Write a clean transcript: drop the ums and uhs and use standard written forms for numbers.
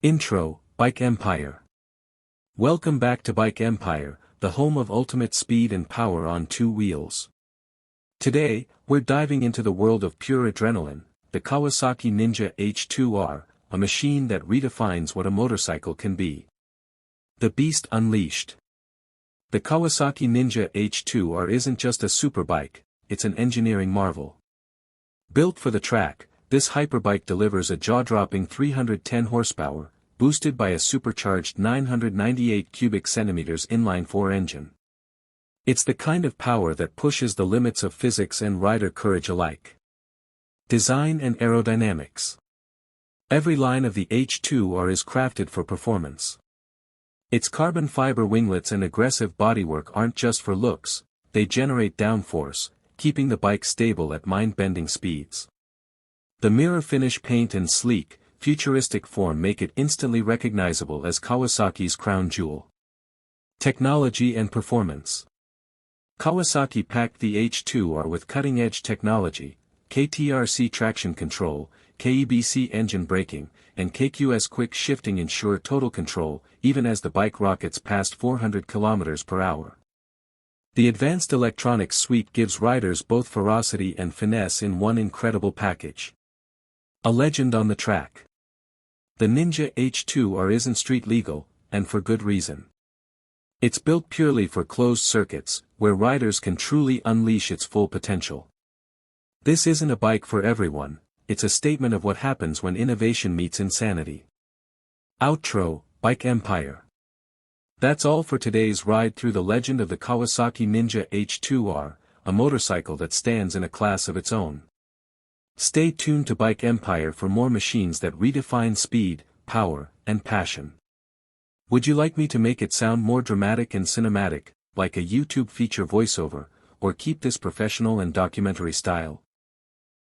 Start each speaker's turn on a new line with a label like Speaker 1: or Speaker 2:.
Speaker 1: Intro, Bike Empire. Welcome back to Bike Empire, the home of ultimate speed and power on two wheels. Today, we're diving into the world of pure adrenaline, the Kawasaki Ninja H2R, a machine that redefines what a motorcycle can be. The Beast Unleashed. The Kawasaki Ninja H2R isn't just a superbike, it's an engineering marvel. Built for the track, this hyperbike delivers a jaw-dropping 310 horsepower, boosted by a supercharged 998 cubic centimeters inline-4 engine. It's the kind of power that pushes the limits of physics and rider courage alike. Design and aerodynamics. Every line of the H2R is crafted for performance. Its carbon fiber winglets and aggressive bodywork aren't just for looks, they generate downforce, keeping the bike stable at mind-bending speeds. The mirror finish paint and sleek, futuristic form make it instantly recognizable as Kawasaki's crown jewel. Technology and performance. Kawasaki packed the H2R with cutting-edge technology, KTRC traction control, KEBC engine braking, and KQS quick shifting ensure total control, even as the bike rockets past 400 km per hour. The advanced electronics suite gives riders both ferocity and finesse in one incredible package. A legend on the track. The Ninja H2R isn't street legal, and for good reason. It's built purely for closed circuits, where riders can truly unleash its full potential. This isn't a bike for everyone, it's a statement of what happens when innovation meets insanity. Outro, Bike Empire. That's all for today's ride through the legend of the Kawasaki Ninja H2R, a motorcycle that stands in a class of its own. Stay tuned to Bike Empire for more machines that redefine speed, power, and passion. Would you like me to make it sound more dramatic and cinematic, like a YouTube feature voiceover, or keep this professional and documentary style?